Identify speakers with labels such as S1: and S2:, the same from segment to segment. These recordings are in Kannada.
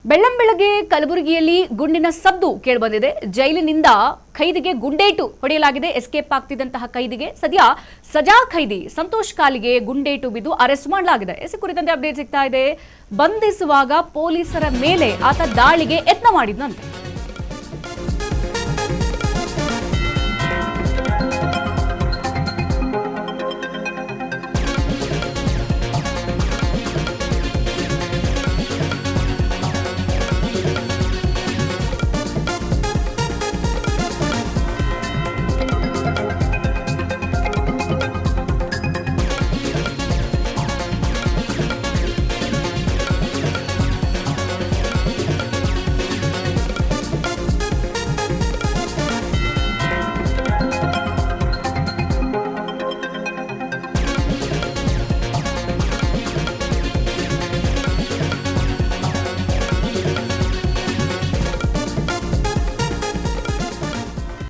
S1: ಬೆಳ್ಳಂಬೆಳಗ್ಗೆ ಕಲಬುರಗಿಯಲ್ಲಿ ಗುಂಡಿನ ಸದ್ದು ಕೇಳಿಬಂದಿದೆ. ಜೈಲಿನಿಂದ ಖೈದಿಗೆ ಗುಂಡೇಟು ಹೊಡೆಯಲಾಗಿದೆ. ಎಸ್ಕೇಪ್ ಆಗ್ತಿದ್ದಂತಹ ಖೈದಿಗೆ ಸದ್ಯ ಸಜಾ ಖೈದಿ ಸಂತೋಷ್ ಕಾಲಿಗೆ ಗುಂಡೇಟು ಬಿದ್ದು ಅರೆಸ್ಟ್ ಮಾಡಲಾಗಿದೆ. ಈ ಕುರಿತಂತೆ ಅಪ್ಡೇಟ್ ಸಿಗ್ತಾ ಇದೆ. ಬಂಧಿಸುವಾಗ ಪೊಲೀಸರ ಮೇಲೆ ಆತ ದಾಳಿಗೆ ಯತ್ನ ಮಾಡಿದ್ನಂತೆ.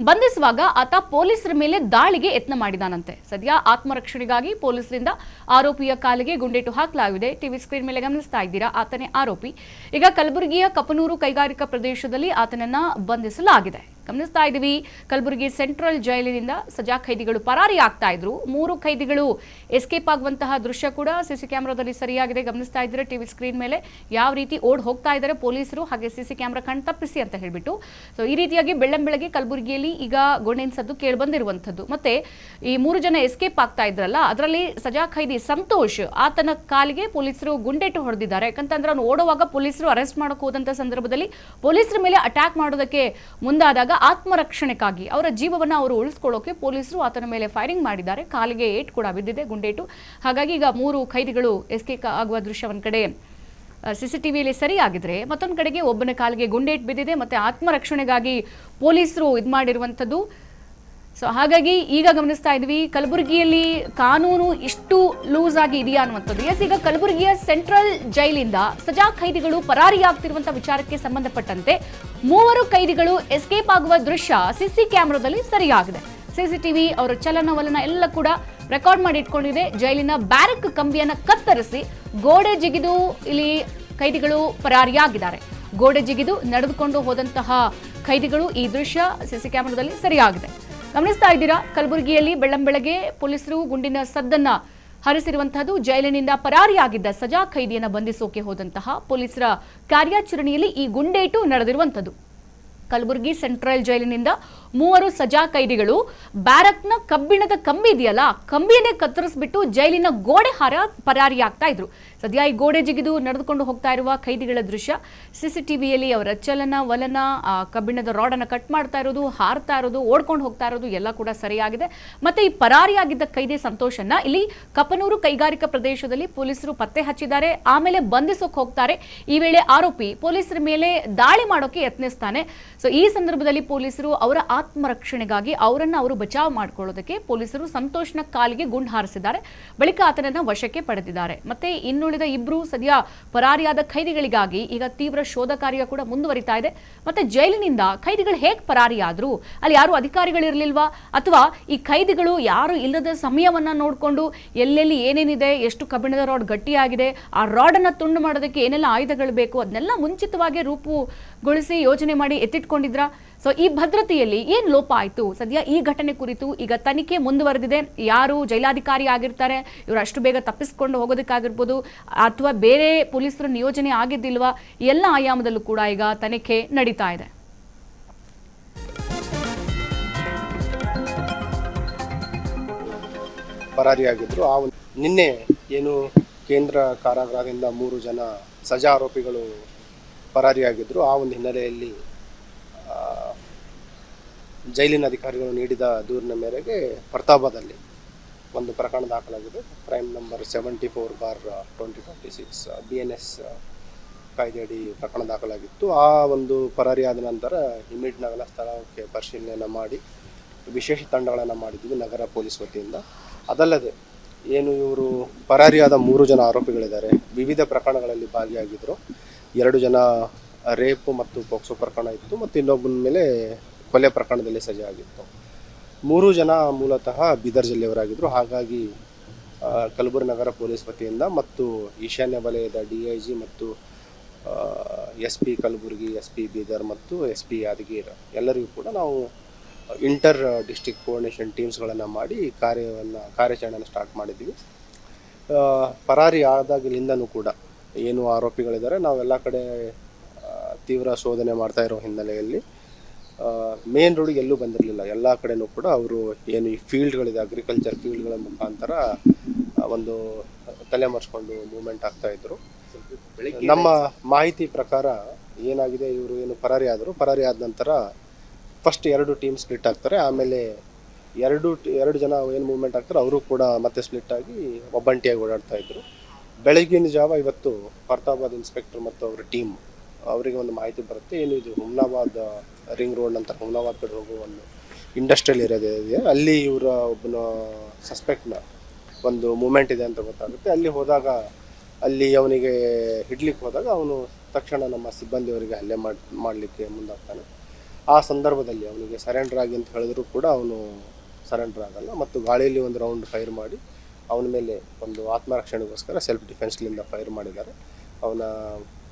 S1: ಬಂಧಿಸುವಾಗ ಆತ ಪೊಲೀಸರ ಮೇಲೆ ದಾಳಿಗೆ ಯತ್ನ ಮಾಡಿದಾನಂತೆ. ಸದ್ಯ ಆತ್ಮರಕ್ಷಣೆಗಾಗಿ ಪೊಲೀಸರಿಂದ ಆರೋಪಿಯ ಕಾಲಿಗೆ ಗುಂಡೇಟು ಹಾಕಲಾಗಿದೆ. ಟಿವಿ ಸ್ಕ್ರೀನ್ ಮೇಲೆ ಗಮನಿಸ್ತಾ ಇದ್ದೀರಾ, ಆತನೇ ಆರೋಪಿ. ಈಗ ಕಲಬುರಗಿಯ ಕಪನೂರು ಕೈಗಾರಿಕಾ ಪ್ರದೇಶದಲ್ಲಿ ಆತನನ್ನ ಬಂಧಿಸಲಾಗಿದೆ. ಗಮನಿಸ್ತಾ ಇದ್ದೀವಿ, ಕಲಬುರಗಿ ಸೆಂಟ್ರಲ್ ಜೈಲಿನಿಂದ ಸಜಾ ಖೈದಿಗಳು ಪರಾರಿ ಆಗ್ತಾ ಇದ್ರು. 3 ಖೈದಿಗಳು ಎಸ್ಕೇಪ್ ಆಗುವಂತಹ ದೃಶ್ಯ ಕೂಡ ಸಿಸಿ ಕ್ಯಾಮೆರಾದಲ್ಲಿ ಸರಿಯಾಗಿದೆ. ಗಮನಿಸ್ತಾ ಇದ್ರೆ ಟಿವಿ ಸ್ಕ್ರೀನ್ ಮೇಲೆ ಯಾವ ರೀತಿ ಓಡ್ ಹೋಗ್ತಾ ಇದ್ದಾರೆ ಪೊಲೀಸರು, ಹಾಗೆ ಸಿಸಿ ಕ್ಯಾಮೆರಾ ಕಣ್ ತಪ್ಪಿಸಿ ಅಂತ ಹೇಳ್ಬಿಟ್ಟು. ಸೊ ಈ ರೀತಿಯಾಗಿ ಬೆಳ್ಳಂಬೆಳಗ್ಗೆ ಕಲಬುರಗಿಯಲ್ಲಿ ಈಗ ಗುಂಡಿನ ಸದ್ದು ಕೇಳಿ ಬಂದಿರುವಂತದ್ದು. ಮತ್ತೆ ಈ 3 ಜನ ಎಸ್ಕೇಪ್ ಆಗ್ತಾ ಇದ್ರಲ್ಲ, ಅದರಲ್ಲಿ ಸಜಾ ಖೈದಿ ಸಂತೋಷ್, ಆತನ ಕಾಲಿಗೆ ಪೊಲೀಸರು ಗುಂಡೇಟು ಹೊಡೆದಿದ್ದಾರೆ. ಯಾಕಂತಂದ್ರೆ ಅವನು ಓಡುವಾಗ ಪೊಲೀಸರು ಅರೆಸ್ಟ್ ಮಾಡಕ್ಕೆ ಹೋದಂತ ಸಂದರ್ಭದಲ್ಲಿ ಪೊಲೀಸರ ಮೇಲೆ ಅಟ್ಯಾಕ್ ಮಾಡೋದಕ್ಕೆ ಮುಂದಾದಾಗ ಆತ್ಮರಕ್ಷಣೆಗಾಗಿ ಅವರ ಜೀವವನ್ನು ಅವರು ಉಳಿಸ್ಕೊಳ್ಳೋಕೆ ಪೊಲೀಸರು ಆತನ ಮೇಲೆ ಫೈರಿಂಗ್ ಮಾಡಿದ್ದಾರೆ. ಕಾಲಿಗೆ ಏಟ್ ಕೂಡ ಬಿದ್ದಿದೆ, ಗುಂಡೇಟು. ಹಾಗಾಗಿ ಈಗ 3 ಖೈದಿಗಳು ಎಸ್ಕೇಪ್ ಆಗುವ ದೃಶ್ಯ ಒಂದ್ ಕಡೆ ಸಿಸಿಟಿವಿಯಲ್ಲಿ ಸರಿಯಾಗಿದ್ರೆ, ಮತ್ತೊಂದು ಕಡೆಗೆ ಒಬ್ಬನ ಕಾಲಿಗೆ ಗುಂಡೇಟ್ ಬಿದ್ದಿದೆ. ಮತ್ತೆ ಆತ್ಮರಕ್ಷಣೆಗಾಗಿ ಪೊಲೀಸರು ಇದು ಮಾಡಿರುವಂಥದ್ದು. ಸೊ ಹಾಗಾಗಿ ಈಗ ಗಮನಿಸ್ತಾ ಇದ್ವಿ, ಕಲಬುರಗಿಯಲ್ಲಿ ಕಾನೂನು ಇಷ್ಟು ಲೂಸ್ ಆಗಿ ಇದೆಯಾ ಅನ್ನುವಂಥದ್ದು. ಈಗ ಕಲಬುರಗಿಯ ಸೆಂಟ್ರಲ್ ಜೈಲಿಂದ ಸಜಾ ಖೈದಿಗಳು ಪರಾರಿಯಾಗ್ತಿರುವಂತಹ ವಿಚಾರಕ್ಕೆ ಸಂಬಂಧಪಟ್ಟಂತೆ 3 ಖೈದಿಗಳು ಎಸ್ಕೇಪ್ ಆಗುವ ದೃಶ್ಯ ಸಿಸಿ ಕ್ಯಾಮೆರಾದಲ್ಲಿ ಸರಿಯಾಗಿದೆ. ಸಿಸಿಟಿವಿ ಅವರ ಚಲನವಲನ ಎಲ್ಲ ಕೂಡ ರೆಕಾರ್ಡ್ ಮಾಡಿ ಇಟ್ಕೊಂಡಿದೆ. ಜೈಲಿನ ಬ್ಯಾರಕ್ ಕಂಬಿಯನ್ನ ಕತ್ತರಿಸಿ ಗೋಡೆ ಜಿಗಿದು ಇಲ್ಲಿ ಖೈದಿಗಳು ಪರಾರಿಯಾಗಿದ್ದಾರೆ. ಗೋಡೆ ಜಿಗಿದು ನಡೆದುಕೊಂಡು ಹೋದಂತಹ ಖೈದಿಗಳು ಈ ದೃಶ್ಯ ಸಿಸಿ ಕ್ಯಾಮೆರಾದಲ್ಲಿ ಸರಿಯಾಗಿದೆ. ಗಮನಿಸ್ತಾ ಇದ್ದೀರಾ, ಕಲಬುರಗಿಯಲ್ಲಿ ಬೆಳ್ಳಂಬೆಳಗ್ಗೆ ಪೊಲೀಸರು ಗುಂಡಿನ ಸದ್ದನ್ನ ಹರಿಸಿರುವಂತಹದ್ದು. ಜೈಲಿನಿಂದ ಪರಾರಿಯಾಗಿದ್ದ ಸಜಾ ಖೈದಿಯನ್ನ ಬಂಧಿಸೋಕೆ ಹೋದಂತಹ ಪೊಲೀಸರ ಕಾರ್ಯಾಚರಣೆಯಲ್ಲಿ ಈ ಗುಂಡೇಟು ನಡೆದಿರುವಂತದ್ದು. ಕಲಬುರಗಿ ಸೆಂಟ್ರಲ್ ಜೈಲಿನಿಂದ 3 ಸಜಾ ಖೈದಿಗಳು ಬ್ಯಾರಕ್ನ ಕಬ್ಬಿಣದ ಕಂಬಿ ಇದೆಯಲ್ಲ, ಕಂಬಿಯನ್ನೇ ಕತ್ತರಿಸ್ಬಿಟ್ಟು ಜೈಲಿನ ಗೋಡೆ ಪರಾರಿಯಾಗ್ತಾ ಇದ್ರು. ಸದ್ಯ ಈ ಗೋಡೆ ಜಿಗಿದು ನಡೆದುಕೊಂಡು ಹೋಗ್ತಾ ಇರುವ ಖೈದಿಗಳ ದೃಶ್ಯ ಸಿಸಿಟಿವಿಯಲ್ಲಿ ಅವರ ಚಲನ ವಲನ, ಕಬ್ಬಿಣದ ರಾಡನ್ನು ಕಟ್ ಮಾಡ್ತಾ ಇರೋದು, ಹಾರ್ತಾ ಇರೋದು, ಓಡ್ಕೊಂಡು ಹೋಗ್ತಾ ಇರೋದು ಎಲ್ಲ ಕೂಡ ಸರಿಯಾಗಿದೆ. ಮತ್ತೆ ಈ ಪರಾರಿಯಾಗಿದ್ದ ಖೈದಿ ಸಂತೋಷನ್ನ ಇಲ್ಲಿ ಕಪನೂರು ಕೈಗಾರಿಕಾ ಪ್ರದೇಶದಲ್ಲಿ ಪೊಲೀಸರು ಪತ್ತೆ ಹಚ್ಚಿದ್ದಾರೆ. ಆಮೇಲೆ ಬಂಧಿಸೋಕೆ ಹೋಗ್ತಾರೆ. ಈ ವೇಳೆ ಆರೋಪಿ ಪೊಲೀಸರ ಮೇಲೆ ದಾಳಿ ಮಾಡೋಕೆ ಯತ್ನಿಸ್ತಾನೆ. ಸೊ ಈ ಸಂದರ್ಭದಲ್ಲಿ ಪೊಲೀಸರು ಅವರ ಆತ್ಮರಕ್ಷಣೆಗಾಗಿ ಅವರು ಬಚಾವ್ ಮಾಡಿಕೊಳ್ಳೋದಕ್ಕೆ ಪೊಲೀಸರು ಸಂತೋಷ್ನ ಕಾಲಿಗೆ ಗುಂಡು ಹಾರಿಸಿದ್ದಾರೆ. ಬಳಿಕ ಆತನನ್ನ ವಶಕ್ಕೆ ಪಡೆದಿದ್ದಾರೆ. ಮತ್ತೆ ಇನ್ನುಳಿದ 2 ಸದ್ಯ ಪರಾರಿಯಾದ ಖೈದಿಗಳಿಗಾಗಿ ಈಗ ತೀವ್ರ ಶೋಧ ಕಾರ್ಯ ಕೂಡ ಮುಂದುವರಿತಾ ಇದೆ. ಮತ್ತೆ ಜೈಲಿನಿಂದ ಖೈದಿಗಳು ಹೇಗೆ ಪರಾರಿಯಾದ್ರು, ಅಲ್ಲಿ ಯಾರು ಅಧಿಕಾರಿಗಳಿರ್ಲಿಲ್ವಾ, ಅಥವಾ ಈ ಖೈದಿಗಳು ಯಾರು ಇಲ್ಲದ ಸಮಯವನ್ನ ನೋಡಿಕೊಂಡು ಎಲ್ಲೆಲ್ಲಿ ಏನೇನಿದೆ, ಎಷ್ಟು ಕಬ್ಬಿಣದ ರಾಡ್ ಗಟ್ಟಿಯಾಗಿದೆ, ಆ ರಾಡ್ ಅನ್ನ ತುಂಡು ಮಾಡೋದಕ್ಕೆ ಏನೆಲ್ಲ ಆಯುಧಗಳು ಬೇಕು, ಅದನ್ನೆಲ್ಲ ಮುಂಚಿತವಾಗಿ ರೂಪುಗೊಳಿಸಿ ಯೋಜನೆ ಮಾಡಿ ಎತ್ತಿಟ್ಕೊಂಡಿದ್ರ. ಸೊ ಈ ಭದ್ರತೆಯಲ್ಲಿ ಏನ್ ಲೋಪ ಆಯ್ತು? ಸದ್ಯ ಈ ಘಟನೆ ಕುರಿತು ಈಗ ತನಿಖೆ ಮುಂದುವರೆದಿದೆ. ಯಾರು ಜೈಲಾಧಿಕಾರಿ ಆಗಿರ್ತಾರೆ, ಇವರು ಅಷ್ಟು ಬೇಗ ತಪ್ಪಿಸ್ಕೊಂಡು ಹೋಗೋದಕ್ಕಾಗಿರ್ಬೋದು, ಅಥವಾ ಬೇರೆ ಪೊಲೀಸರ ನಿಯೋಜನೆ ಆಗಿದ್ದಿಲ್ವಾ, ಎಲ್ಲ ಆಯಾಮದಲ್ಲೂ ಕೂಡ ಈಗ ತನಿಖೆ ನಡೀತಾ ಇದೆ.
S2: ಪರಾರಿಯಾಗಿದ್ರು. ನಿನ್ನೆ ಏನು ಕೇಂದ್ರ ಕಾರಾಗೃಹದಿಂದ 3 ಜನ ಸಜಾ ಆರೋಪಿಗಳು ಪರಾರಿಯಾಗಿದ್ರು. ಆ ಒಂದು ಹಿನ್ನೆಲೆಯಲ್ಲಿ ಜೈಲಿನ ಅಧಿಕಾರಿಗಳು ನೀಡಿದ ದೂರಿನ ಮೇರೆಗೆ ಪ್ರತಾಪದಲ್ಲಿ ಒಂದು ಪ್ರಕರಣ ದಾಖಲಾಗಿದೆ. ಕ್ರೈಮ್ ನಂಬರ್ 74/2026 BNS ಕಾಯ್ದೆಯಡಿ ಪ್ರಕರಣ ದಾಖಲಾಗಿತ್ತು. ಆ ಒಂದು ಪರಾರಿಯಾದ ನಂತರ ಇಮಿಡಿಯೇಟ್ನಾಗೆಲ್ಲ ಸ್ಥಳಕ್ಕೆ ಪರಿಶೀಲನೆಯನ್ನು ಮಾಡಿ ವಿಶೇಷ ತಂಡಗಳನ್ನು ಮಾಡಿದ್ವಿ ನಗರ ಪೊಲೀಸ್ ವತಿಯಿಂದ. ಅದಲ್ಲದೆ ಏನು ಇವರು ಪರಾರಿಯಾದ 3 ಜನ ಆರೋಪಿಗಳಿದ್ದಾರೆ, ವಿವಿಧ ಪ್ರಕರಣಗಳಲ್ಲಿ ಭಾಗಿಯಾಗಿದ್ದರು. 2 ಜನ ರೇಪು ಮತ್ತು ಪೋಕ್ಸೋ ಪ್ರಕರಣ ಇತ್ತು, ಮತ್ತು ಇನ್ನೊಬ್ಬನ ಮೇಲೆ ಕೊಲೆ ಪ್ರಕರಣದಲ್ಲಿ ಸಜೆ ಆಗಿತ್ತು. 3 ಜನ ಮೂಲತಃ ಬೀದರ್ ಜಿಲ್ಲೆಯವರಾಗಿದ್ದರು. ಹಾಗಾಗಿ ಕಲಬುರಗಿ ನಗರ ಪೊಲೀಸ್ ವತಿಯಿಂದ ಮತ್ತು ಈಶಾನ್ಯ ವಲಯದ DIG ಮತ್ತು S P Kalaburagi, S P Bidar ಮತ್ತು ಎಸ್ ಪಿ ಯಾದಗಿರಿ ಎಲ್ಲರಿಗೂ ಕೂಡ ನಾವು ಇಂಟರ್ ಡಿಸ್ಟ್ರಿಕ್ಟ್ ಕೋಆರ್ಡಿನೇಷನ್ ಟೀಮ್ಸ್ಗಳನ್ನು ಮಾಡಿ ಕಾರ್ಯಾಚರಣೆಯನ್ನು ಸ್ಟಾರ್ಟ್ ಮಾಡಿದ್ವಿ. ಪರಾರಿ ಆದಾಗಲಿಂದನೂ ಕೂಡ ಏನು ಆರೋಪಿಗಳಿದ್ದಾರೆ ನಾವೆಲ್ಲ ಕಡೆ ತೀವ್ರ ಶೋಧನೆ ಮಾಡ್ತಾ ಇರೋ ಹಿನ್ನೆಲೆಯಲ್ಲಿ ಮೇನ್ ರೋಡಿಗೆ ಎಲ್ಲೂ ಬಂದಿರಲಿಲ್ಲ. ಎಲ್ಲ ಕಡೆನೂ ಕೂಡ ಅವರು ಏನು ಈ ಫೀಲ್ಡ್ಗಳಿದೆ, ಅಗ್ರಿಕಲ್ಚರ್ ಫೀಲ್ಡ್ಗಳ ಮುಖಾಂತರ ಒಂದು ತಲೆಮರೆಸ್ಕೊಂಡು ಮೂವ್ಮೆಂಟ್ ಆಗ್ತಾಯಿದ್ರು. ನಮ್ಮ ಮಾಹಿತಿ ಪ್ರಕಾರ ಏನಾಗಿದೆ, ಇವರು ಏನು ಪರಾರಿ ಆದ ನಂತರ ಫಸ್ಟ್ 2 ಟೀಮ್ ಸ್ಪ್ಲಿಟ್ ಆಗ್ತಾರೆ. ಆಮೇಲೆ ಎರಡು ಜನ ಏನು ಮೂವ್ಮೆಂಟ್ ಆಗ್ತಾರೆ ಅವರು ಕೂಡ ಮತ್ತೆ ಸ್ಪ್ಲಿಟ್ ಆಗಿ ಒಬ್ಬಂಟಿಯಾಗಿ ಓಡಾಡ್ತಾ ಇದ್ರು. ಬೆಳಗಿನ ಜಾವ ಇವತ್ತು ಫರ್ತಾಬಾದ್ ಇನ್ಸ್ಪೆಕ್ಟರ್ ಮತ್ತು ಅವರ ಟೀಮ್ ಅವರಿಗೆ ಒಂದು ಮಾಹಿತಿ ಬರುತ್ತೆ, ಏನು ಇದು ಹುಮ್ನಾಬಾದ್ ರಿಂಗ್ ರೋಡ್ ನಂತರ ಹುಮ್ನಾಬಾದ್ ಕಡೆ ಹೋಗುವ ಒಂದು ಇಂಡಸ್ಟ್ರಿಯಲ್ ಏರಿಯಾ ಇದೆ, ಅಲ್ಲಿ ಇವರ ಒಬ್ಬನ ಸಸ್ಪೆಕ್ಟ್ನ ಒಂದು ಮೂಮೆಂಟ್ ಇದೆ ಅಂತ ಗೊತ್ತಾಗುತ್ತೆ. ಅಲ್ಲಿ ಹೋದಾಗ ಅವನಿಗೆ ಹಿಡ್ಲಿಕ್ಕೆ ಹೋದಾಗ ಅವನು ತಕ್ಷಣ ನಮ್ಮ ಸಿಬ್ಬಂದಿಯವರಿಗೆ ಹಲ್ಲೆ ಮಾಡಲಿಕ್ಕೆ ಮುಂದಾಗ್ತಾನೆ. ಆ ಸಂದರ್ಭದಲ್ಲಿ ಅವನಿಗೆ ಸರೆಂಡರ್ ಆಗಿ ಅಂತ ಹೇಳಿದ್ರು ಕೂಡ ಅವನು ಸರೆಂಡರ್ ಆಗಲ್ಲ ಮತ್ತು ಗಾಳಿಯಲ್ಲಿ ಒಂದು ರೌಂಡ್ ಫೈರ್ ಮಾಡಿ ಅವನ ಮೇಲೆ ಒಂದು ಆತ್ಮರಕ್ಷಣೆಗೋಸ್ಕರ ಸೆಲ್ಫ್ ಡಿಫೆನ್ಸ್ಲಿಂದ ಫೈರ್ ಮಾಡಿದ್ದಾರೆ. ಅವನ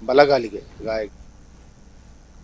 S2: ಬಲಗಾಲಿಗೆ ಗಾಯ